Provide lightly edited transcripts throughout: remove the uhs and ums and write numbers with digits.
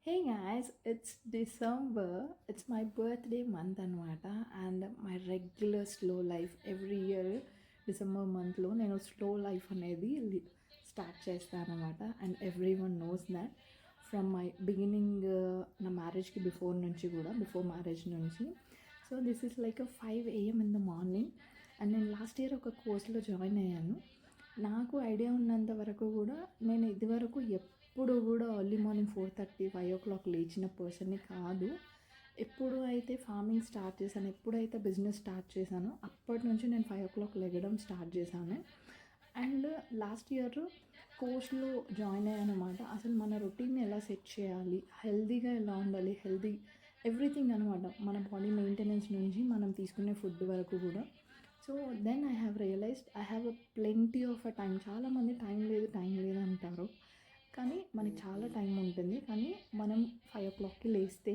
Hey guys, it's December. It's my birthday month anamata and my regular slow life every year December మంత్లో నేను slow life అనేది start చేస్తాను అనమాట. And every one knows that from my beginning, నా మ్యారేజ్కి before marriage నుంచి. So this is like 5 AM in the morning. And నేను last year ఒక కోర్స్లో జాయిన్ అయ్యాను. నాకు ఐడియా ఉన్నంత వరకు కూడా నేను ఇదివరకు ఎప్పుడు కూడా ఎర్లీ మార్నింగ్ 4:30 5 o'clock లేచిన పర్సన్ని కాదు. ఎప్పుడు అయితే ఫార్మింగ్ స్టార్ట్ చేశాను, ఎప్పుడైతే బిజినెస్ స్టార్ట్ చేశానో అప్పటి నుంచి నేను 5 o'clock లెగడం స్టార్ట్ చేశాను. అండ్ లాస్ట్ ఇయర్ కోర్స్లో జాయిన్ అయ్యాను అనమాట. అసలు మన రొటీన్ని ఎలా సెట్ చేయాలి, హెల్తీగా ఎలా ఉండాలి, ఎవ్రీథింగ్ అనమాట. మన బాడీ మెయింటెనెన్స్ నుంచి మనం తీసుకునే ఫుడ్ వరకు కూడా. So then I have realized I have plenty of a time. చాలామంది టైం లేదు అంటారు, కానీ మనకి చాలా టైం ఉంటుంది. కానీ మనం 5 o'clockకి లేస్తే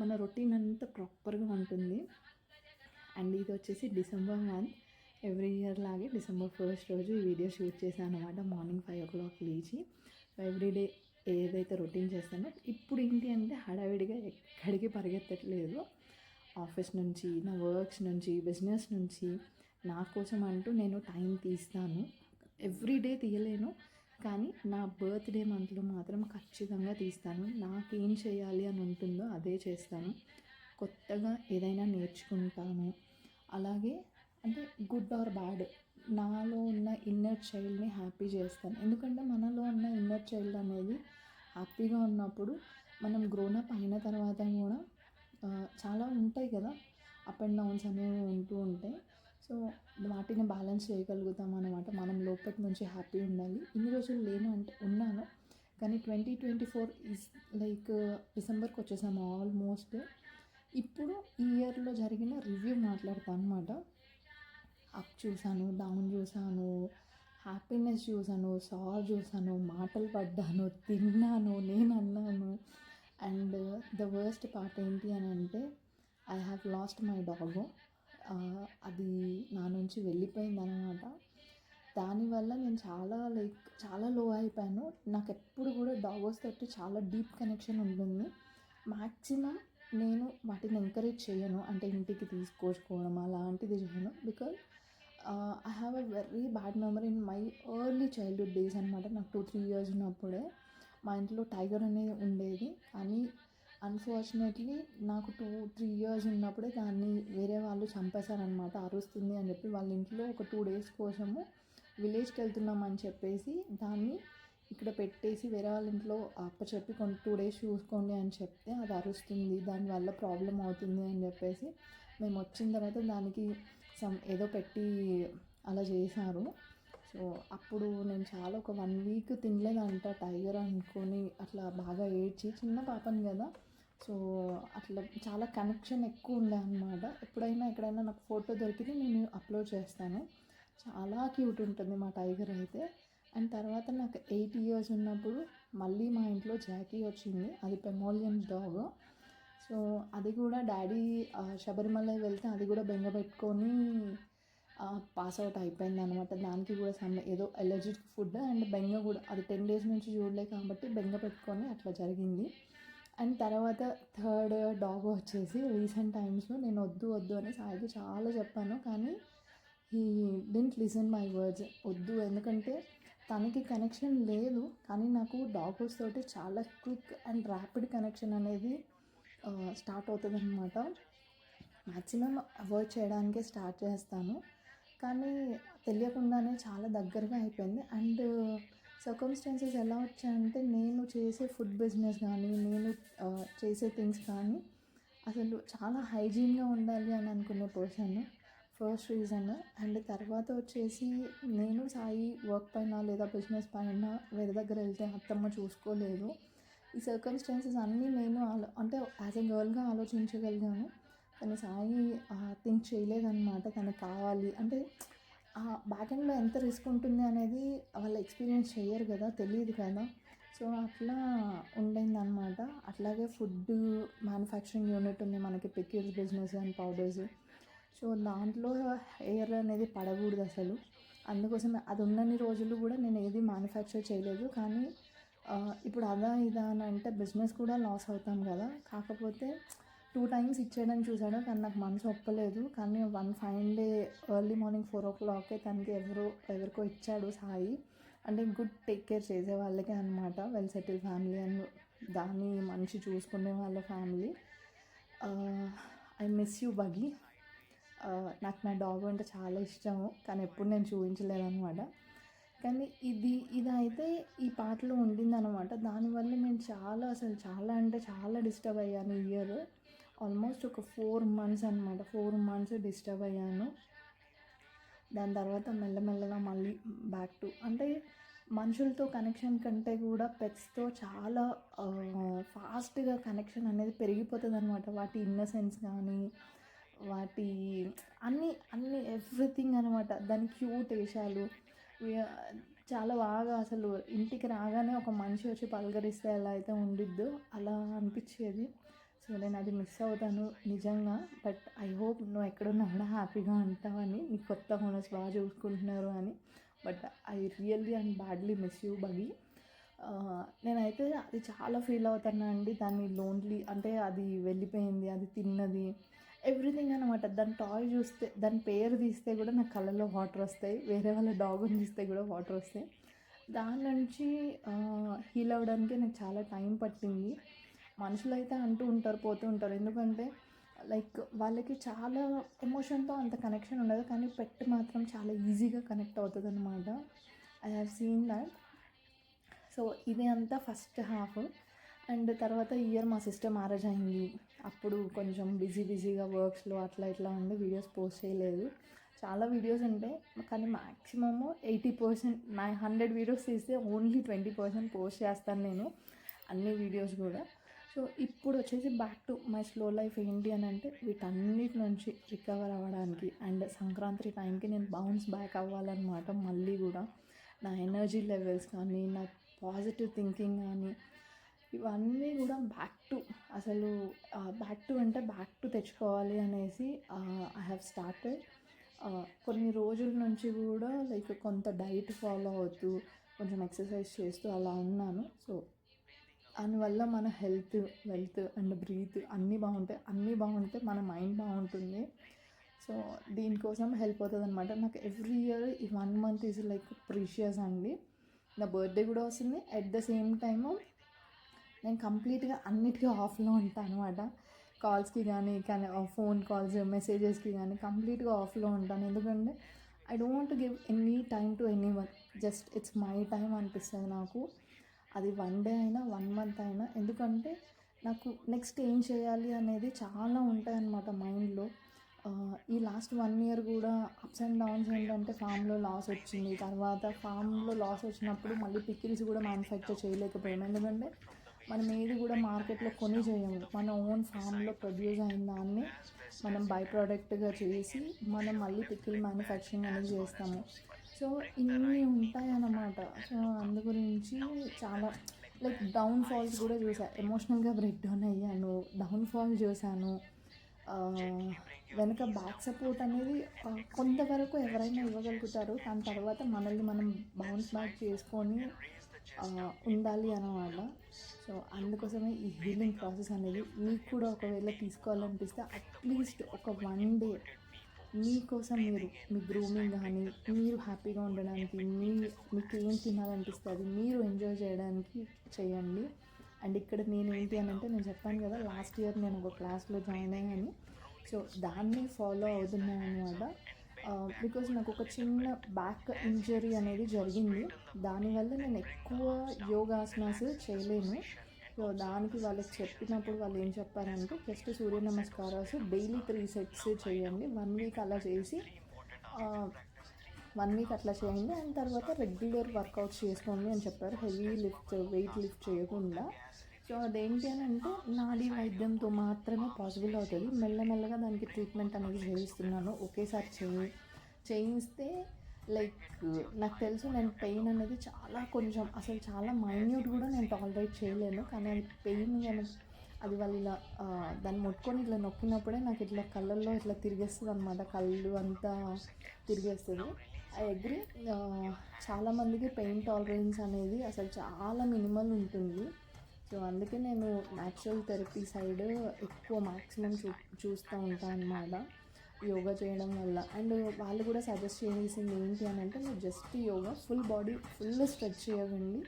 మన రొటీన్ అంతా ప్రాపర్గా ఉంటుంది. అండ్ ఇది వచ్చేసి డిసెంబర్ మంత్. ఎవ్రీ ఇయర్ లాగే డిసెంబర్ 1st రోజు ఈ వీడియో షూట్ చేశాను అనమాట. మార్నింగ్ 5 o'clock లేచి ఎవ్రీడే ఏదైతే రొటీన్ చేస్తానో, ఇప్పుడు ఏంటి అంటే హడావిడిగా ఎక్కడికి పరిగెత్తట్లేదు. ఆఫీస్ నుంచి, నా వర్క్స్ నుంచి, బిజినెస్ నుంచి నా కోసం అంటూ నేను టైం తీస్తాను. ఎవ్రీడే తీయలేను, కానీ నా బర్త్డే మంత్లో మాత్రం ఖచ్చితంగా తీస్తాను. నాకేం చేయాలి అని ఉంటుందో అదే చేస్తాను. కొత్తగా ఏదైనా నేర్చుకుంటాను. అలాగే అంటే గుడ్ ఆర్ బ్యాడ్, నాలో ఉన్న ఇన్నర్ చైల్డ్ని హ్యాపీ చేస్తాను. ఎందుకంటే మనలో ఉన్న ఇన్నర్ చైల్డ్ అనేది హ్యాపీగా ఉన్నప్పుడు మనం గ్రోనప్ అయిన తర్వాత కూడా చాలా ఉంటాయి కదా, అప్ అండ్ డౌన్స్ అనేవి ఉంటూ ఉంటాయి. సో వాటిని బ్యాలెన్స్ చేయగలుగుతాం అనమాట. మనం లోపటి నుంచి హ్యాపీ ఉండాలి. ఇన్ని రోజులు లేను అంటే ఉన్నాను, కానీ 2024 ఈజ్ లైక్ డిసెంబర్కి వచ్చేసాము ఆల్మోస్ట్. ఇప్పుడు ఈ ఇయర్లో జరిగిన రివ్యూ మాట్లాడతాను అనమాట. అప్ చూసాను, డౌన్ చూసాను, హ్యాపీనెస్ చూసాను, సార్ చూసాను, మాటలు పడ్డాను, తిన్నాను, నేను అన్నాను. అండ్ ద వర్స్ట్ పార్ట్ ఏంటి అని అంటే I have lost my dog. అది నా నుంచి వెళ్ళిపోయిందనమాట. దానివల్ల నేను చాలా లో అయిపోయాను. నాకు ఎప్పుడు కూడా డాగర్స్ తోటి చాలా డీప్ కనెక్షన్ ఉంటుంది. మ్యాక్సిమం నేను వాటిని ఎంకరేజ్ చేయను, అంటే ఇంటికి తీసుకొచ్చుకోవడం అలాంటిది చేయను. Because I have a very bad memory in my early childhood days అనమాట. నాకు 2-3 years ఉన్నప్పుడే మా ఇంట్లో టైగర్ అనేది ఉండేది. కానీ అన్ఫార్చునేట్లీ నాకు 2-3 years ఉన్నప్పుడే దాన్ని వేరే వాళ్ళు చంపేశారనమాట. అరుస్తుంది అని చెప్పి వాళ్ళ ఇంట్లో ఒక 2 days కోసము విలేజ్కి వెళ్తున్నామని చెప్పేసి దాన్ని ఇక్కడ పెట్టేసి వేరే వాళ్ళ ఇంట్లో అప్పచెప్పి 2 days చూసుకోండి అని చెప్తే అది అరుస్తుంది, దానివల్ల ప్రాబ్లం అవుతుంది అని చెప్పేసి మేము వచ్చిన తర్వాత దానికి ఏదో పెట్టి అలా చేశారు. సో అప్పుడు నేను చాలా ఒక 1 week తినలేదంట టైగర్ అనుకొని. అట్లా బాగా ఏడ్చి, చిన్న పాపని కదా, సో అట్లా చాలా కనెక్షన్ ఎక్కువ ఉండే అనమాట. ఎక్కడైనా నాకు ఫోటో దొరికితే నేను అప్లోడ్ చేస్తాను. చాలా క్యూట్ ఉంటుంది మా టైగర్ అయితే. అండ్ తర్వాత నాకు 8 years ఉన్నప్పుడు మళ్ళీ మా ఇంట్లో జాకీ వచ్చింది. అది పెమోలియన్ డాగ్. సో అది కూడా డాడీ శబరిమల వెళ్తే అది కూడా బెంగ పెట్టుకొని పాస్ అవుట్ అయిపోయింది అనమాట. దానికి కూడా ఏదో ఎలర్జిక్ ఫుడ్ అండ్ బెంగ కూడా, అది 10 days నుంచి చూడలే కాబట్టి బెంగ పెట్టుకొని అట్లా జరిగింది. అండ్ తర్వాత థర్డ్ డాగ్ వచ్చేసి రీసెంట్ టైమ్స్లో నేను వద్దు అని సాయికి చాలా చెప్పాను, కానీ he didn't listen my words. వద్దు, ఎందుకంటే తనకి కనెక్షన్ లేదు, కానీ నాకు డాగర్స్ తోటి చాలా క్విక్ అండ్ ర్యాపిడ్ కనెక్షన్ అనేది స్టార్ట్ అవుతుంది అనమాట. మ్యాక్సిమం అవాయిడ్ చేయడానికే స్టార్ట్ చేస్తాను, కానీ తెలియకుండానే చాలా దగ్గరగా అయిపోయింది. అండ్ సర్కమ్స్టాన్సెస్ ఎలా వచ్చాయంటే, నేను చేసే ఫుడ్ బిజినెస్ కానీ, నేను చేసే థింగ్స్ కానీ అసలు చాలా హైజీన్గా ఉండాలి అని అనుకునే పర్సన్ ఫస్ట్ రీజన్. అండ్ తర్వాత వచ్చేసి నేను సాయి వర్క్ పైన లేదా బిజినెస్ పైన వేరే దగ్గర వెళ్తే అత్తమ్మ చూసుకోలేదు. ఈ సర్కమ్స్టాన్సెస్ అన్నీ నేను అంటే యాజ్ ఎ గర్ల్గా ఆలోచించగలిగాను, కానీ సాయి థింక్ చేయలేదన్నమాట. తనకు కావాలి అంటే బ్యాక్ ఎండ్లో ఎంత రిస్క్ ఉంటుంది అనేది వాళ్ళు ఎక్స్పీరియన్స్ చేయరు కదా, తెలియదు కదా. సో అట్లా ఉండిందనమాట. అట్లాగే ఫుడ్ మ్యానుఫ్యాక్చరింగ్ యూనిట్ ఉంది మనకి, pickles business and powders. So దాంట్లో హెయిర్ అనేది పడకూడదు అసలు. అందుకోసం అది ఉన్నన్ని రోజులు కూడా నేను ఏది మ్యానుఫ్యాక్చర్ చేయలేదు. కానీ ఇప్పుడు అదా ఇదా అని అంటే బిజినెస్ కూడా లాస్ అవుతాం కదా. కాకపోతే 2 టైమ్స్ ఇచ్చేయడానికి చూసాడు, కానీ నాకు మనసు ఒప్పలేదు. కానీ one fine day early morning 4 o'clock తనకి ఎవరికో ఇచ్చాడు సాయి. అంటే గుడ్ టేక్ కేర్ చేసే వాళ్ళకే అనమాట, వెల్ సెటిల్ ఫ్యామిలీ అండ్ దాన్ని మంచి చూసుకునే వాళ్ళ family. I miss you buggy. నాకు నా డాగ్ అంటే చాలా ఇష్టము, కానీ ఎప్పుడు నేను చూపించలేదన్నమాట. కానీ ఇదైతే ఈ పాటలో ఉండిందనమాట. దానివల్ల నేను చాలా అంటే చాలా డిస్టర్బ్ అయ్యాను ఈ ఇయర్. ఆల్మోస్ట్ ఒక 4 months అనమాట. 4 months డిస్టర్బ్ అయ్యాను. దాని తర్వాత మెల్లమెల్లగా మళ్ళీ బ్యాక్ టు అంటే మనుషులతో కనెక్షన్ కంటే కూడా పెట్స్తో చాలా ఫాస్ట్గా కనెక్షన్ అనేది పెరిగిపోతుంది అనమాట. వాటి ఇన్నసెన్స్ కానీ వాటి అన్నీ ఎవ్రీథింగ్ అనమాట. దాని క్యూట్ వేషాలు చాలా బాగా, అసలు ఇంటికి రాగానే ఒక మనిషి వచ్చి పలకరిస్తే ఎలా అయితే ఉండిద్దో అలా అనిపించేది. సో నేను అది మిస్ అవుతాను నిజంగా. బట్ ఐ హోప్ నువ్వు ఎక్కడున్నా కూడా హ్యాపీగా ఉంటావని, నీ కొత్త ఓనర్స్ బాగా చూసుకుంటున్నారు అని. But I really and badly miss you buggy. నేనైతే అది చాలా ఫీల్ అవుతాను అండి. దాన్ని లోన్లీ అంటే అది వెళ్ళిపోయింది, అది తిన్నది, ఎవ్రీథింగ్ అనమాట. దాని టాయ్ చూస్తే, దాని పేరు తీస్తే కూడా నాకు కళ్ళల్లో వాటర్ వస్తాయి. వేరే వాళ్ళ డాగ్ని తీస్తే కూడా వాటర్ వస్తాయి. దాని నుంచి హీల్ అవ్వడానికి నాకు చాలా టైం పట్టింది. మనుషులు అయితే అంటూ ఉంటారు, పోతూ ఉంటారు. ఎందుకంటే లైక్ వాళ్ళకి చాలా ఎమోషన్తో అంత కనెక్షన్ ఉండదు, కానీ పెట్ మాత్రం చాలా ఈజీగా కనెక్ట్ అవుతుంది అనమాట. I have scene that. So ఇది అంతా ఫస్ట్ హాఫ్. అండ్ తర్వాత ఇయర్ మా సిస్టర్ మ్యారేజ్ అయింది. అప్పుడు కొంచెం బిజీగా వర్క్స్లో అట్లా ఇట్లా ఉండి వీడియోస్ పోస్ట్ చేయలేదు. చాలా వీడియోస్ ఉంటాయి, కానీ మ్యాక్సిమము 80%, 100 వీడియోస్ తీస్తే ఓన్లీ 20% పోస్ట్ చేస్తాను నేను, అన్ని వీడియోస్ కూడా. సో ఇప్పుడు వచ్చేసి back to my slow life ఏంటి అని అంటే, వీటన్నిటి నుంచి రికవర్ అవ్వడానికి అండ్ సంక్రాంతి టైంకి నేను బౌన్స్ బ్యాక్ అవ్వాలన్నమాట. మళ్ళీ కూడా నా ఎనర్జీ లెవెల్స్ కానీ, నా పాజిటివ్ థింకింగ్ కానీ, ఇవన్నీ కూడా బ్యాక్ టు తెచ్చుకోవాలి అనేసి ఐ హ్యావ్ స్టార్టెడ్. కొన్ని రోజుల నుంచి కూడా లైక్ కొంత డైట్ ఫాలో అవుతూ, కొంచెం ఎక్సర్సైజ్ చేస్తూ అలా ఉన్నాను. సో దానివల్ల మన హెల్త్, వెల్త్ అండ్ బ్రీత్ అన్నీ బాగుంటే మన మైండ్ బాగుంటుంది. సో దీనికోసం హెల్ప్ అవుతుంది అనమాట. నాకు ఎవ్రీ ఇయర్ ఈ 1 month ఈజ్ లైక్ ప్రీషియస్ అండి. నా బర్త్డే కూడా వస్తుంది. అట్ ద సేమ్ టైము నేను కంప్లీట్గా అన్నిటికీ ఆఫ్లో ఉంటాను అనమాట. కాల్స్కి కానీ ఫోన్ కాల్స్, మెసేజెస్కి కానీ కంప్లీట్గా ఆఫ్లో ఉంటాను. ఎందుకంటే I don't want give any time to anyone. Just it's my time అనిపిస్తుంది నాకు. అది 1 day అయినా 1 month అయినా. ఎందుకంటే నాకు నెక్స్ట్ ఏం చేయాలి అనేది చాలా ఉంటాయి అన్నమాట మైండ్లో. ఈ లాస్ట్ 1 year కూడా అప్స్ అండ్ డౌన్స్ ఏంటంటే, ఫామ్లో లాస్ వచ్చింది. తర్వాత ఫామ్లో లాస్ వచ్చినప్పుడు మళ్ళీ పికిల్స్ కూడా మ్యానుఫ్యాక్చర్ చేయలేకపోయాము. ఎందుకంటే మనం ఏది కూడా మార్కెట్లో కొని చేయము. మన ఓన్ ఫామ్లో ప్రొడ్యూస్ అయిన దాన్ని మనం బై ప్రోడక్ట్గా చేసి మనం మళ్ళీ పికిల్ మ్యానుఫ్యాక్చరింగ్ అనేది చేస్తాము. సో ఇన్ని ఉంటాయన్నమాట. సో అందు గురించి చాలా లైక్ డౌన్ఫాల్స్ కూడా చూసాను. ఎమోషనల్గా బ్రేక్ డౌన్ అయ్యాను, డౌన్ఫాల్ చూశాను. వెనక బ్యాక్ సపోర్ట్ అనేది కొంతవరకు ఎవరైనా ఇవ్వగలుగుతారు, కానీ తర్వాత మనల్ని మనం బౌన్స్ బ్యాక్ చేసుకొని ఉండాలి అన్నమాట. సో అందుకోసమే ఈ హీలింగ్ ప్రాసెస్ అనేది మీకు కూడా ఒకవేళ తీసుకోవాలనిపిస్తే అట్లీస్ట్ ఒక 1 day మీకోసం, మీ గ్రూమింగ్ కానీ, మీరు హ్యాపీగా ఉండడానికి, మీకు ఏం తినాలనిపిస్తుంది మీరు ఎంజాయ్ చేయడానికి చేయండి. అండ్ ఇక్కడ నేను ఏంటి అని అంటే, నేను చెప్పాను కదా లాస్ట్ ఇయర్ నేను ఒక క్లాస్లో జాయిన్ అయ్యాను. సో దాన్ని ఫాలో అవుతున్నాను అనమాట. బికాజ్ నాకు ఒక చిన్న బ్యాక్ ఇంజరీ అనేది జరిగింది. దానివల్ల నేను ఎక్కువ యోగాసనాస్ చేయలేను. సో దానికి వాళ్ళకి చెప్పినప్పుడు వాళ్ళు ఏం చెప్పారంటే, జస్ట్ సూర్య నమస్కారాలు డైలీ 3 sets చేయండి, 1 week అలా చేసి 1 week అట్లా చేయండి, అండ్ తర్వాత రెగ్యులర్ వర్కౌట్స్ చేసుకోండి అని చెప్పారు. హెవీ వెయిట్ లిఫ్ట్ చేయకుండా. సో అదేంటి అని అంటే, నాడీ వైద్యంతో మాత్రమే పాసిబుల్ అవుతుంది. మెల్లమెల్లగా దానికి ట్రీట్మెంట్ అనేది చేయిస్తున్నాను. ఒకేసారి చేయిస్తే లైక్ నాకు తెలుసు, నేను పెయిన్ అనేది చాలా మైన్యూట్ కూడా నేను టాలరేట్ చేయలేను. కానీ అది పెయిన్ అది వాళ్ళు ఇలా దాన్ని ముట్టుకొని ఇట్లా నొక్కినప్పుడే నాకు ఇట్లా కళ్ళల్లో ఇట్లా తిరిగేస్తుంది అనమాట. కళ్ళు అంతా తిరిగేస్తుంది. I agree. చాలామందికి పెయిన్ టాలరెన్స్ అనేది అసలు చాలా మినిమల్ ఉంటుంది. సో అందుకే నేను న్యాచురల్ థెరపీ సైడ్ ఎక్కువ మ్యాక్సిమం చూస్తూ ఉంటాను అన్నమాట యోగా చేయడం వల్ల. అండ్ వాళ్ళు కూడా సజెస్ట్ చేసింది ఏంటి అని అంటే, మీరు just yoga full body full stretch చేయండి,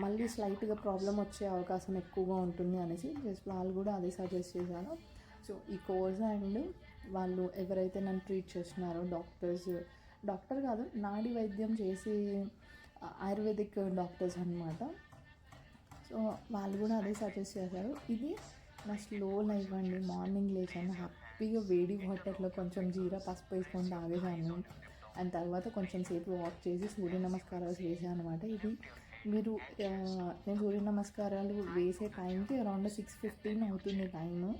మళ్ళీ స్లైట్గా ప్రాబ్లం వచ్చే అవకాశం ఎక్కువగా ఉంటుంది అనేసి జస్ట్ వాళ్ళు కూడా అదే సజెస్ట్ చేశారు. సో ఈ కోర్స్ అండ్ వాళ్ళు ఎవరైతే నన్ను ట్రీట్ చేస్తున్నారో డాక్టర్ కాదు, నాడి వైద్యం చేసి ఆయుర్వేదిక్ డాక్టర్స్ అనమాట. సో వాళ్ళు కూడా అదే సజెస్ట్ చేశారు. ఇది నా స్లో లైఫ్ అండి. మార్నింగ్ లేచాను, హ్యాపీగా వేడి వాటర్లో కొంచెం జీరా పసుపు వేసుకొని తాగేసాను. అండ్ తర్వాత కొంచెం సేపు వాక్ చేసి సూర్య నమస్కారాలు చేశాను అనమాట. ఇది మీరు నేను సూర్య నమస్కారాలు వేసే టైంకి అరౌండ్ 6:15 అవుతుంది టైము.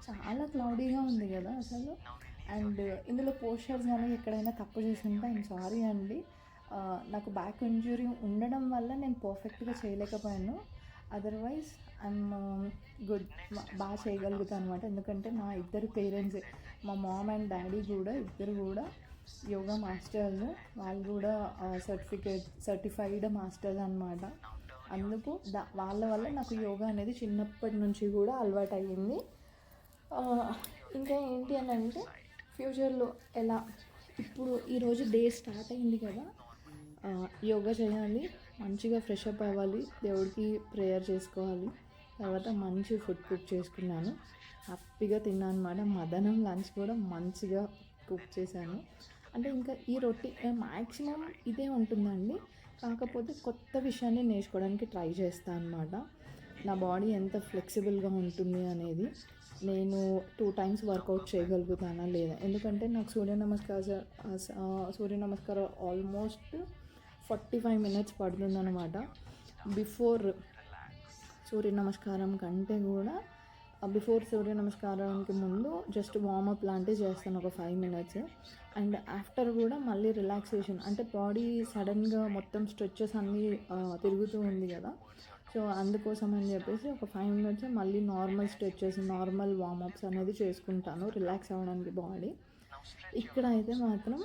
చాలా క్లౌడీగా ఉంది కదా అసలు. అండ్ ఇందులో పోస్చర్స్ కానీ ఎక్కడైనా తప్పు చేసి ఉంటే ఐమ్ సారీ అండి. నాకు బ్యాక్ ఇంజ్యూరీ ఉండడం వల్ల నేను పర్ఫెక్ట్గా చేయలేకపోయాను. అదర్వైజ్ ఐఎమ్ గుడ్, బాగా చేయగలుగుతాను అనమాట. ఎందుకంటే నా ఇద్దరు పేరెంట్స్, మా మామ్ అండ్ డాడీ కూడా ఇద్దరు కూడా యోగా మాస్టర్స్. వాళ్ళు కూడా సర్టిఫైడ్ మాస్టర్స్ అనమాట. అందుకు వాళ్ళ వల్ల నాకు యోగా అనేది చిన్నప్పటి నుంచి కూడా అలవాటు అయ్యింది. ఇంకా ఏంటి అని అంటే, ఫ్యూచర్లో ఎలా, ఇప్పుడు ఈరోజు డే స్టార్ట్ అయింది కదా, యోగా చేయాలి, మంచిగా ఫ్రెష్ అప్ అవ్వాలి, దేవుడికి ప్రేయర్ చేసుకోవాలి, తర్వాత మంచి ఫుడ్ కుక్ చేసుకున్నాను, హ్యాపీగా తిన్నాను అనమాట. మధ్యాహ్నం లంచ్ కూడా మంచిగా కుక్ చేశాను. అంటే ఇంకా ఈ మ్యాక్సిమం ఇదే ఉంటుందండి. కాకపోతే కొత్త విషయాన్ని నేర్చుకోవడానికి ట్రై చేస్తాను అనమాట. నా బాడీ ఎంత ఫ్లెక్సిబుల్గా ఉంటుంది అనేది, నేను 2 times వర్కౌట్ చేయగలుగుతానా లేదా. ఎందుకంటే నాకు సూర్య నమస్కారం ఆల్మోస్ట్ 45 minutes పడుతుందన్నమాట. బిఫోర్ సూర్య నమస్కారం కంటే కూడా బిఫోర్ సూర్య నమస్కారానికి ముందు జస్ట్ వార్మప్ లాంటివి చేస్తాను ఒక 5 minutes. అండ్ ఆఫ్టర్ కూడా మళ్ళీ రిలాక్సేషన్, అంటే బాడీ సడన్గా మొత్తం స్ట్రెచెస్ అన్నీ తిరుగుతూ ఉంది కదా, సో అందుకోసం అని చెప్పేసి ఒక 5 minutes మళ్ళీ నార్మల్ స్ట్రెచెస్, నార్మల్ వార్మప్స్ అనేది చేసుకుంటాను రిలాక్స్ అవ్వడానికి బాడీ. ఇక్కడ అయితే మాత్రం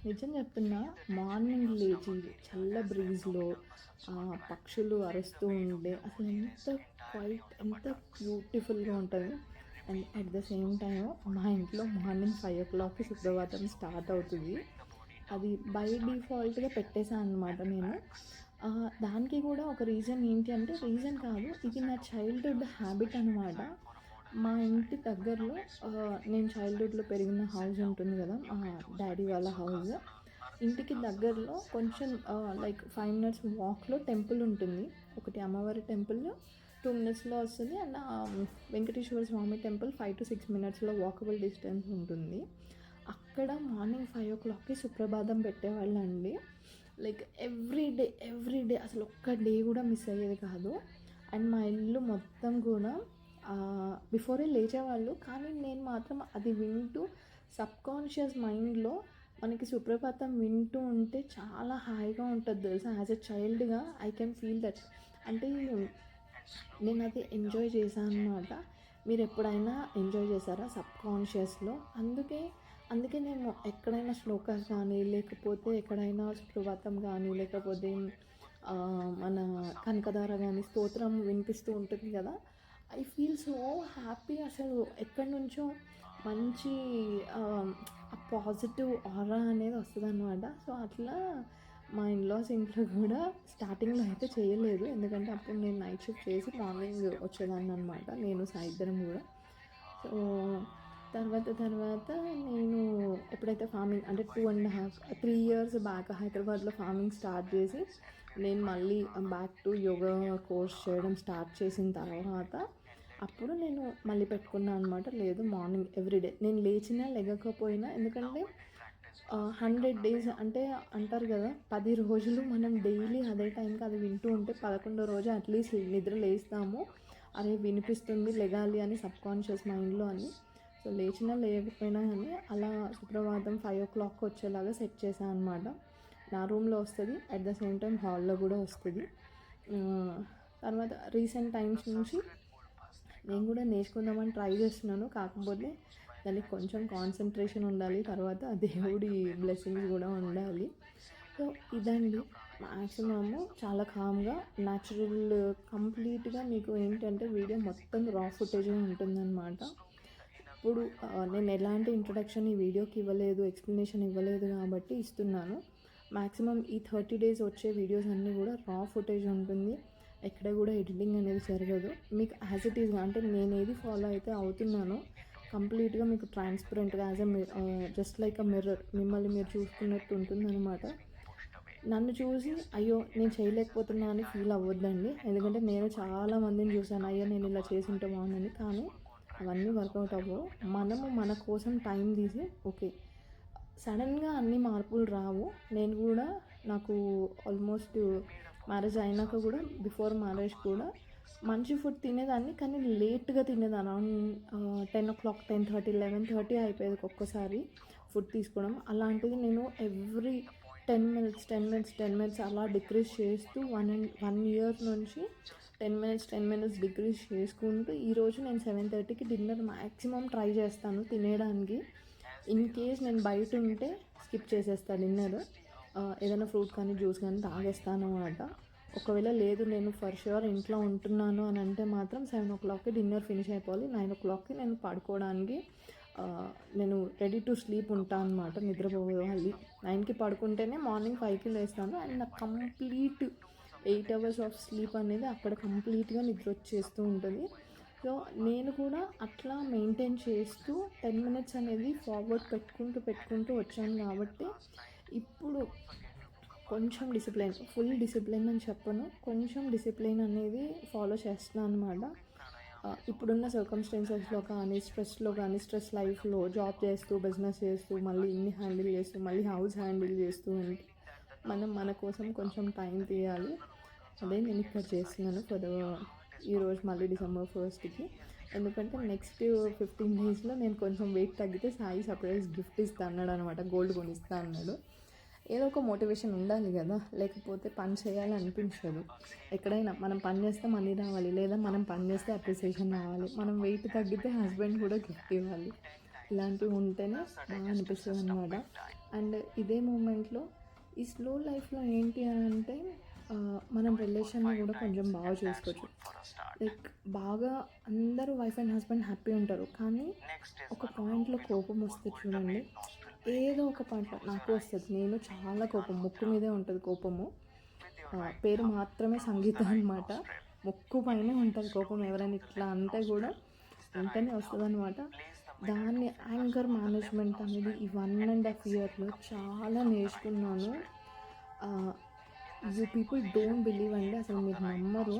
నిజం చెప్తున్నా, మార్నింగ్ లేచి చల్ల బ్రీజ్లో పక్షులు అరుస్తూ ఉండే అసలు ఎంత బ్యూటిఫుల్గా ఉంటుంది. And at the same time మా ఇంట్లో మార్నింగ్ 5 o'clockకి సుప్రభాతం స్టార్ట్ అవుతుంది. అది బై డిఫాల్ట్గా పెట్టేశాను అనమాట నేను. దానికి కూడా ఒక రీజన్ ఏంటి అంటే, రీజన్ కాదు, ఇది నా చైల్డ్హుడ్ హ్యాబిట్ అనమాట. మా ఇంటి దగ్గరలో నేను చైల్డ్హుడ్లో పెరిగిన హౌస్ ఉంటుంది కదా, డాడీ వాళ్ళ హౌస్, ఇంటికి దగ్గరలో కొంచెం లైక్ 5 minutes వాక్లో టెంపుల్ ఉంటుంది. ఒకటి అమ్మవారి టెంపుల్ 2 minutesలో వస్తుంది. And Venkateswara Swamy temple 5 to 6 minutesలో వాకబుల్ డిస్టెన్స్ ఉంటుంది. అక్కడ మార్నింగ్ 5 o'clockకి సుప్రభాతం పెట్టేవాళ్ళండి. లైక్ ఎవ్రీ డే అసలు ఒక్క డే కూడా మిస్ అయ్యేది కాదు. అండ్ మా ఇల్లు మొత్తం కూడా బిఫోరే లేచేవాళ్ళు, కానీ నేను మాత్రం అది వింటూ సబ్కాన్షియస్ మైండ్లో మనకి సుప్రభాతం వింటూ ఉంటే చాలా హాయిగా ఉంటుంది తెలుసా. యాజ్ ఎ చైల్డ్గా ఐ కెన్ ఫీల్ దట్. అంటే నేను అది ఎంజాయ్ చేశాను అనమాట. మీరు ఎప్పుడైనా ఎంజాయ్ చేశారా సబ్కాన్షియస్లో? అందుకే నేను ఎక్కడైనా శ్లోకాస్ కానీ, లేకపోతే ఎక్కడైనా సుప్రభాతం కానీ, లేకపోతే మన కనకధార కానీ స్తోత్రం వినిపిస్తూ ఉంటుంది కదా, ఐ ఫీల్ సో హ్యాపీ. అసలు ఎక్కడి నుంచో మంచి పాజిటివ్ ఆరా అనేది వస్తుంది అనమాట. సో అట్లా మా ఇన్లాస్ ఇంట్లో కూడా స్టార్టింగ్లో అయితే చేయలేదు, ఎందుకంటే అప్పుడు నేను నైట్ షిఫ్ట్ చేసి మార్నింగ్ వచ్చేదాన్ని అనమాట, నేను సాయిద్దరం కూడా. సో తర్వాత నేను ఎప్పుడైతే ఫార్మింగ్ అంటే 2.5-3 years బ్యాక్ హైదరాబాద్లో ఫార్మింగ్ స్టార్ట్ చేసి, నేను మళ్ళీ బ్యాక్ టు యోగా కోర్స్ చేయడం స్టార్ట్ చేసిన తర్వాత అప్పుడు నేను మళ్ళీ పెట్టుకున్నాను అనమాట. లేదు, మార్నింగ్ ఎవ్రీడే నేను లేచినా లేకపోయినా, ఎందుకంటే 100 days అంటే అంటారు కదా, 10 రోజులు మనం డైలీ అదే టైంకి అది వింటూ ఉంటే 11వ రోజు అట్లీస్ట్ నిద్ర లేస్తాము, అరే వినిపిస్తుంది లెగాలి అని సబ్కాన్షియస్ మైండ్లో అని. సో లేచినా లేకపోయినా కానీ అలా సుప్రభాతం 5 o'clock వచ్చేలాగా సెట్ చేశాను అనమాట. నా రూమ్లో వస్తుంది, అట్ ద సేమ్ టైం హాల్లో కూడా వస్తుంది. తర్వాత రీసెంట్ టైమ్స్ నుంచి నేను కూడా నేర్చుకుందామని ట్రై చేస్తున్నాను. కాకపోతే దానికి కొంచెం కాన్సన్ట్రేషన్ ఉండాలి, తర్వాత దేవుడి బ్లెస్సింగ్స్ కూడా ఉండాలి. సో ఇదండి మ్యాక్సిమము చాలా కామ్గా న్యాచురల్ కంప్లీట్గా మీకు ఏంటంటే వీడియో మొత్తం రా ఫుటేజే ఉంటుందన్నమాట. ఇప్పుడు నేను ఎలాంటి ఇంట్రడక్షన్ ఈ వీడియోకి ఇవ్వలేదు, ఎక్స్ప్లెనేషన్ ఇవ్వలేదు కాబట్టి ఇస్తున్నాను. మ్యాక్సిమం ఈ 30 days వచ్చే వీడియోస్ అన్నీ కూడా రా ఫుటేజ్ ఉంటుంది, ఎక్కడ కూడా ఎడిటింగ్ అనేది జరగదు. మీకు యాజ్ ఇట్ ఈస్గా అంటే నేను ఏది ఫాలో అయితే అవుతున్నానో కంప్లీట్గా మీకు ట్రాన్స్పరెంట్గా as just like a mirror మిమ్మల్ని మీరు చూసుకున్నట్టు ఉంటుందన్నమాట. నన్ను చూసి అయ్యో నేను చేయలేకపోతున్నా అని ఫీల్ అవ్వద్దండి, ఎందుకంటే నేను చాలా మందిని చూసాను అయ్యో నేను ఇలా చేసుంటే బాగుందని, కానీ అవన్నీ వర్కౌట్ అవ్వవు. మనము మన కోసం టైం తీసి ఓకే సడన్గా అన్ని మార్పులు రావు. నేను కూడా నాకు ఆల్మోస్ట్ మ్యారేజ్ అయినాక కూడా బిఫోర్ మ్యారేజ్ కూడా మంచి ఫుడ్ తినేదాన్ని, కానీ లేట్గా తినేదాన్ని. అరౌండ్ 10 o'clock 10:30 11:30 అయిపోయేది ఒక్కొక్కసారి ఫుడ్ తీసుకోవడం. అలాంటిది నేను ఎవ్రీ 10 minutes అలా డిక్రీజ్ చేస్తూ 1 year నుంచి 10 minutes డిక్రీజ్ చేసుకుంటూ ఈరోజు నేను 7:30కి డిన్నర్ మ్యాక్సిమం ట్రై చేస్తాను తినేయడానికి. ఇన్ కేస్ నేను బయట ఉంటే స్కిప్ చేసేస్తాను డిన్నర్, ఏదైనా ఫ్రూట్ కానీ జ్యూస్ కానీ తాగేస్తాను అన్నమాట. ఒకవేళ లేదు నేను ఫర్ ష్యూర్ ఇంట్లో ఉంటున్నాను అని అంటే మాత్రం 7 o'clockకి డిన్నర్ ఫినిష్ అయిపోవాలి. 9 o'clockకి నేను పడుకోవడానికి నేను రెడీ టు స్లీప్ ఉంటాను అనమాట, నిద్రపోవాలి. 9కి పడుకుంటేనే మార్నింగ్ 5కి లేస్తాను. అండ్ నాకు కంప్లీట్ 8 hours ఆఫ్ స్లీప్ అనేది అక్కడ కంప్లీట్గా నిద్ర వచ్చేస్తూ ఉంటుంది. సో నేను కూడా అట్లా మెయింటైన్ చేస్తూ 10 minutes అనేది ఫార్వర్డ్ పెట్టుకుంటూ వచ్చాను కాబట్టి ఇప్పుడు కొంచెం డిసిప్లైన్, ఫుల్ డిసిప్లైన్ అని చెప్పను, కొంచెం డిసిప్లైన్ అనేది ఫాలో చేస్తున్నాను అనమాట. ఇప్పుడున్న సర్కమ్స్టెన్సెస్లో కానీ స్ట్రెస్లో కానీ స్ట్రెస్ లైఫ్లో జాబ్ చేస్తూ బిజినెస్ చేస్తూ మళ్ళీ ఇన్ని హ్యాండిల్ చేస్తూ మళ్ళీ హౌస్ హ్యాండిల్ చేస్తూ ఉంటే మనం మన కోసం కొంచెం టైం తీయాలి. అదే నేను ఇక్కడ చేస్తున్నాను ఫర్ ఈరోజు మళ్ళీ December 1st. ఎందుకంటే నెక్స్ట్ 15 daysలో నేను కొంచెం వెయిట్ తగ్గితే సాయి సర్ప్రైజ్ గిఫ్ట్ ఇస్తా అన్నాడు అనమాట, గోల్డ్ కొనిస్తా అన్నాడు. ఏదో ఒక మోటివేషన్ ఉండాలి కదా, లేకపోతే పని చేయాలి అనిపించదు. ఎక్కడైనా మనం పని చేస్తే మనీ రావాలి, లేదా మనం పని చేస్తే అప్రిసియేషన్ రావాలి. మనం వెయిట్ తగ్గితే హస్బెండ్ కూడా గిఫ్ట్ ఇవ్వాలి. ఇలాంటివి ఉంటేనే బాగా అనిపిస్తుంది అనమాట. అండ్ ఇదే మూమెంట్లో ఈ స్లో లైఫ్లో ఏంటి అని అంటే మనం రిలేషన్ని కూడా కొంచెం బాగా చూసుకోవచ్చు. లైక్ బాగా అందరూ వైఫ్ అండ్ హస్బెండ్ హ్యాపీ ఉంటారు, కానీ ఒక పాయింట్లో కోపం వస్తే చూడండి, ఏదో ఒక పాయింట్లో నాకు వస్తుంది. నేను చాలా కోపం, ముక్కు మీదే ఉంటుంది కోపము. పేరు మాత్రమే సంగీత అనమాట, ముక్కు పైనే ఉంటుంది కోపం. ఎవరైనా ఇట్లా అంటే కూడా వెంటనే వస్తుంది అనమాట. దాన్ని యాంగర్ మేనేజ్మెంట్ అనేది ఈ 1.5 yearలో చాలా నేర్చుకున్నాను. యూ పీపుల్ డోంట్ బిలీవ్ అండి, అసలు మీరు నమ్మరు.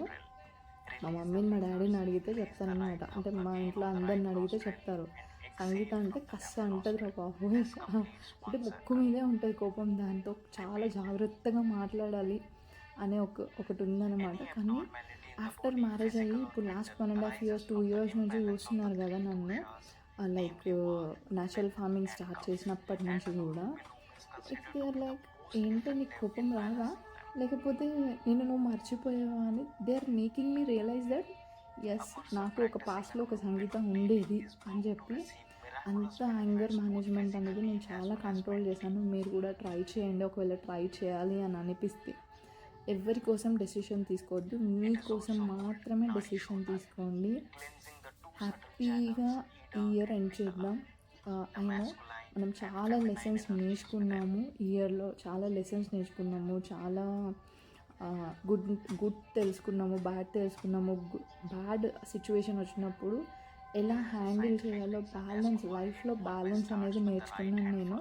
మా మమ్మీని మా డాడీని అడిగితే చెప్తారనమాట, అంటే మా ఇంట్లో అందరిని అడిగితే చెప్తారు. సంగీత అంటే కష్ట అంటుంది రా బాబు, అంటే ముక్కు మీదే ఉంటుంది కోపం. దాంతో చాలా జాగ్రత్తగా మాట్లాడాలి అనే ఒకటి ఉందన్నమాట. కానీ ఆఫ్టర్ మ్యారేజ్ అయ్యి ఇప్పుడు లాస్ట్ 1.5 years 2 years నుంచి చూస్తున్నారు కదా నన్ను, లైక్ న్యాచురల్ ఫార్మింగ్ స్టార్ట్ చేసినప్పటి నుంచి కూడా ఇట్ లైక్ ఏంటో నీకు కోపం రాదా, లేకపోతే నేను నువ్వు మర్చిపోయావా అని they are making me realize that yes నాకు ఒక పాస్ట్లో ఒక సంగీతం ఉండేది అని చెప్పి. అంత యాంగర్ మేనేజ్మెంట్ అనేది నేను చాలా కంట్రోల్ చేశాను. మీరు కూడా ట్రై చేయండి, ఒకవేళ ట్రై చేయాలి అని అనిపిస్తే. ఎవరి కోసం డెసిషన్ తీసుకోవద్దు, మీకోసం మాత్రమే డెసిషన్ తీసుకోండి. హ్యాపీగా ఈ ఇయర్ ఎండ్ చేద్దాం. అయినా మనం చాలా లెసన్స్ నేర్చుకున్నాము ఈ ఇయర్లో, చాలా లెసన్స్ నేర్చుకున్నాము, చాలా గుడ్ తెలుసుకున్నాము, బ్యాడ్ తెలుసుకున్నాము. బ్యాడ్ సిచ్యువేషన్ వచ్చినప్పుడు ఎలా హ్యాండిల్ చేయాలో బ్యాలెన్స్, లైఫ్లో బ్యాలెన్స్ అనేది నేర్చుకున్నాను నేను.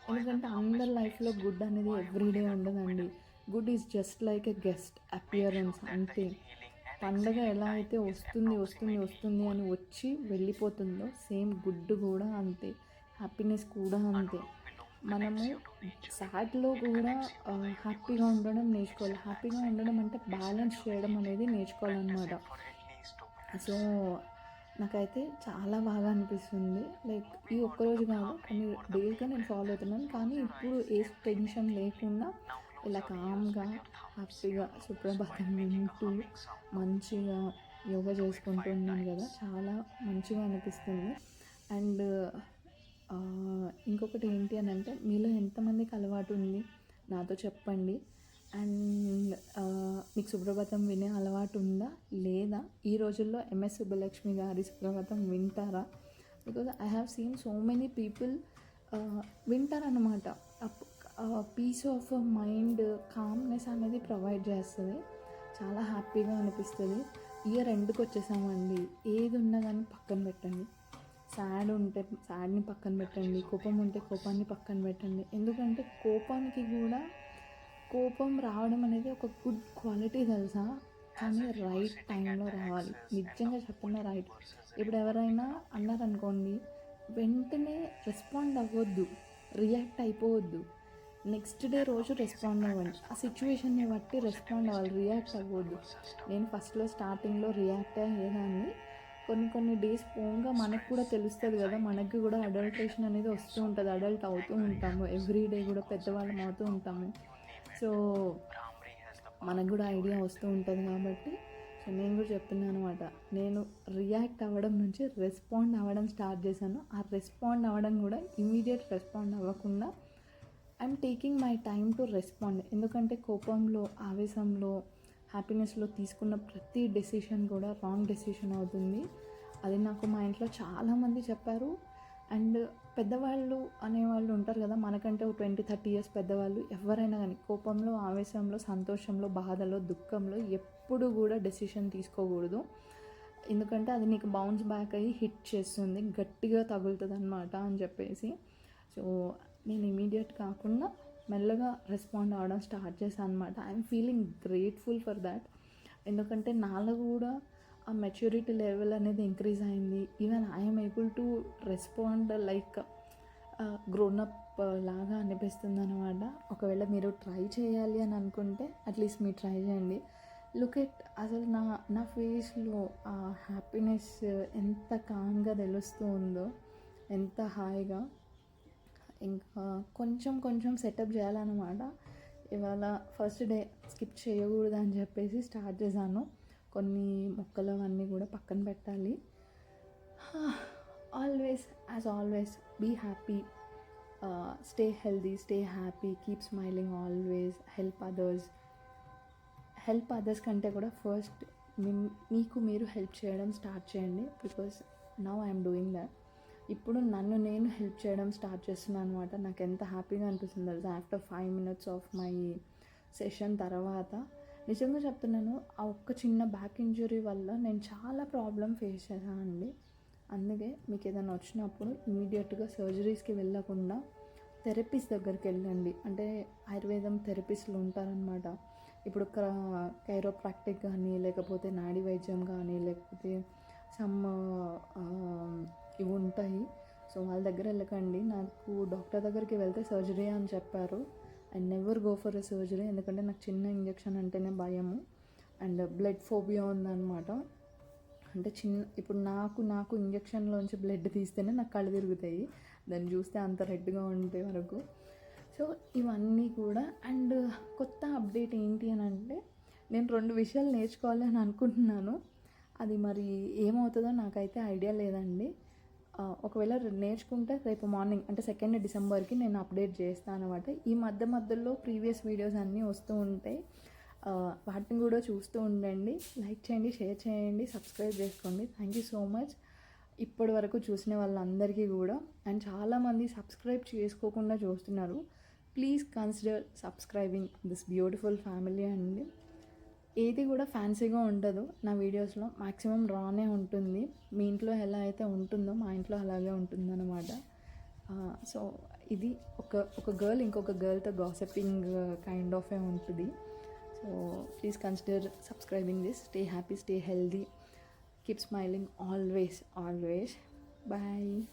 ఎందుకంటే అందరి లైఫ్లో గుడ్ అనేది ఎవ్రీడే ఉండదండి. Good is just like a guest appearance అంతే. పండగ ఎలా అయితే వస్తుంది అని వచ్చి వెళ్ళిపోతుందో సేమ్ గుడ్ కూడా అంతే, హ్యాపీనెస్ కూడా అంతే. మనము సాడ్లో కూడా హ్యాపీగా ఉండడం నేర్చుకోవాలి. హ్యాపీగా ఉండడం అంటే బ్యాలెన్స్ చేయడం అనేది నేర్చుకోవాలన్నమాట. సో నాకైతే చాలా బాగా అనిపిస్తుంది. లైక్ ఈ ఒక్కరోజు కాదు, కొన్ని డేస్గా నేను ఫాలో అవుతున్నాను. కానీ ఇప్పుడు ఏ టెన్షన్ లేకుండా ఇలా కామ్గా హ్యాపీగా సుప్రభాతం వింటూ మంచిగా యోగా చేసుకుంటూ ఉన్నాను కదా, చాలా మంచిగా అనిపిస్తుంది. అండ్ ఇంకొకటి ఏంటి అని అంటే, మీలో ఎంతమందికి అలవాటు ఉంది నాతో చెప్పండి. అండ్ మీకు సుప్రభాతం వినే అలవాటు ఉందా లేదా? ఈ రోజుల్లో ఎంఎస్ సుబ్బలక్ష్మి గారి సుప్రభాతం వింటారా? Because I have seen so many people వింటారనమాట. పీస్ ఆఫ్ మైండ్, కామ్నెస్ అనేది ప్రొవైడ్ చేస్తుంది. చాలా హ్యాపీగా అనిపిస్తుంది. ఇయర్ ఎండ్కి వచ్చేసామండి. ఏది ఉన్నా కానీ పక్కన పెట్టండి. సాడ్ ఉంటే సాడ్ని పక్కన పెట్టండి, కోపం ఉంటే కోపాన్ని పక్కన పెట్టండి. ఎందుకంటే కోపం రావడం అనేది ఒక గుడ్ క్వాలిటీ తెలుసా, కానీ రైట్ టైంలో రావాలి. నిజంగా చెప్తున్నా రైట్. ఇప్పుడు ఎవరైనా అన్నారనుకోండి, వెంటనే రెస్పాండ్ అవ్వద్దు, రియాక్ట్ అయిపోవద్దు. నెక్స్ట్ డే రోజు రెస్పాండ్ అవ్వండి. ఆ సిచ్యువేషన్ని బట్టి రెస్పాండ్ అవ్వాలి, రియాక్ట్ అవ్వద్దు. నేను ఫస్ట్లో స్టార్టింగ్లో రియాక్ట్ అయ్యేదాన్ని. కొన్ని డేస్ పోగా మనకు కూడా తెలుస్తుంది కదా, మనకి కూడా అడల్ట్రేషన్ అనేది వస్తూ ఉంటుంది. అడల్ట్ అవుతూ ఉంటాము, ఎవ్రీ డే కూడా పెద్దవాళ్ళం అవుతూ ఉంటాము. సో మనకు కూడా ఐడియా వస్తూ ఉంటుంది కాబట్టి సో నేను కూడా చెప్తున్నాను అనమాట. నేను రియాక్ట్ అవ్వడం నుంచి రెస్పాండ్ అవ్వడం స్టార్ట్ చేశాను. ఆ రెస్పాండ్ అవ్వడం కూడా ఇమీడియట్ రెస్పాండ్ అవ్వకుండా I'm taking my time to respond. ఎందుకంటే కోపంలో, ఆవేశంలో, హ్యాపీనెస్లో తీసుకున్న ప్రతి డెసిషన్ కూడా రాంగ్ డెసిషన్ అవుతుంది. అది నాకు మా ఇంట్లో చాలామంది చెప్పారు. అండ్ పెద్దవాళ్ళు అనేవాళ్ళు ఉంటారు కదా, మనకంటే 20-30 ఇయర్స్ పెద్దవాళ్ళు. ఎవరైనా కానీ కోపంలో, ఆవేశంలో, సంతోషంలో, బాధలో, దుఃఖంలో ఎప్పుడు కూడా డెసిషన్ తీసుకోకూడదు. ఎందుకంటే అది నీకు బౌన్స్ బ్యాక్ అయ్యి హిట్ చేస్తుంది, గట్టిగా తగులుతుంది అనమాట అని చెప్పేసి. సో నేను ఇమీడియట్ కాకుండా మెల్లగా రెస్పాండ్ అవ్వడం స్టార్ట్ చేశాను అనమాట. I'm feeling grateful for that. ఎందుకంటే నాలో కూడా ఆ మెచ్యూరిటీ లెవెల్ అనేది ఇంక్రీజ్ అయింది. Even I'm able to respond like grown-up లాగా అనిపిస్తుంది అనమాట. ఒకవేళ మీరు ట్రై చేయాలి అని అనుకుంటే అట్లీస్ట్ మీరు ట్రై చేయండి. లుక్ ఎట్ అసలు నా ఫేస్లో ఆ హ్యాపీనెస్ ఎంత కామ్గా తెలుస్తూ ఉందో, ఎంత హాయిగా. ఇంకా కొంచెం సెటప్ చేయాలన్నమాట. ఇవాళ ఫస్ట్ డే స్కిప్ చేయకూడదు అని చెప్పేసి స్టార్ట్ చేశాను. కొన్ని మొక్కలు అవన్నీ కూడా పక్కన పెట్టాలి. Always be happy, stay healthy, stay happy, keep smiling always, help others కంటే కూడా ఫస్ట్ మీకు మీరు హెల్ప్ చేయడం స్టార్ట్ చేయండి. Because now I'm doing that. ఇప్పుడు నన్ను నేను హెల్ప్ చేయడం స్టార్ట్ చేస్తున్నాను అనమాట. నాకు ఎంత హ్యాపీగా అనిపిస్తుంది తెలుసా. After 5 minutes of my session తర్వాత నిజంగా చెప్తున్నాను, ఆ ఒక్క చిన్న బ్యాక్ ఇంజరీ వల్ల నేను చాలా ప్రాబ్లం ఫేస్ చేశానండి. అందుకే మీకు ఏదైనా వచ్చినప్పుడు ఇమీడియట్గా సర్జరీస్కి వెళ్ళకుండా థెరపీస్ దగ్గరికి వెళ్ళండి. అంటే ఆయుర్వేదం థెరపిస్టులు ఉంటారనమాట. ఇప్పుడు కైరోప్రాక్టిక్ కానీ, లేకపోతే నాడీ వైద్యం కానీ, లేకపోతే సమ్ ఇవి ఉంటాయి. సో వాళ్ళ దగ్గర వెళ్ళకండి. నాకు డాక్టర్ దగ్గరికి వెళ్తే సర్జరీ అని చెప్పారు. I never go for a surgery. ఎందుకంటే నాకు చిన్న ఇంజెక్షన్ అంటేనే భయము. అండ్ బ్లడ్ ఫోబియా ఉందన్నమాట. అంటే ఇప్పుడు నాకు ఇంజెక్షన్లోంచి బ్లడ్ తీస్తేనే నాకు కళ్ళు తిరుగుతాయి, దాన్ని చూస్తే అంత రెడ్గా ఉంటే వరకు. సో ఇవన్నీ కూడా. అండ్ కొత్త అప్డేట్ ఏంటి అని అంటే, నేను 2 విషయాలు నేర్చుకోవాలి అని అనుకుంటున్నాను. అది మరి ఏమవుతుందో నాకైతే ఐడియా లేదండి. ఒకవేళ నేర్చుకుంటే రేపు మార్నింగ్ అంటే 2 డిసెంబర్కి నేను అప్డేట్ చేస్తాను అనమాట. ఈ మధ్యలో ప్రీవియస్ వీడియోస్ అన్నీ వస్తూ ఉంటాయి. వాటిని కూడా చూస్తూ ఉండండి. లైక్ చేయండి, షేర్ చేయండి, సబ్స్క్రైబ్ చేసుకోండి. థ్యాంక్ యూ సో మచ్ ఇప్పటి వరకు చూసిన వాళ్ళందరికీ కూడా. అండ్ చాలామంది సబ్స్క్రైబ్ చేసుకోకుండా చూస్తున్నారు. Please consider subscribing this beautiful family అండి. ఏది కూడా ఫ్యాన్సీగా ఉండదు నా వీడియోస్లో. మ్యాక్సిమం రానే ఉంటుంది. మీ ఇంట్లో ఎలా అయితే ఉంటుందో మా ఇంట్లో అలాగే ఉంటుందన్నమాట. సో ఇది ఒక గర్ల్ ఇంకొక గర్ల్తో గాసిపింగ్ కైండ్ ఆఫ్ ఏ ఉంటుంది. So please consider subscribing this. Stay happy, stay healthy, keep smiling always. Bye.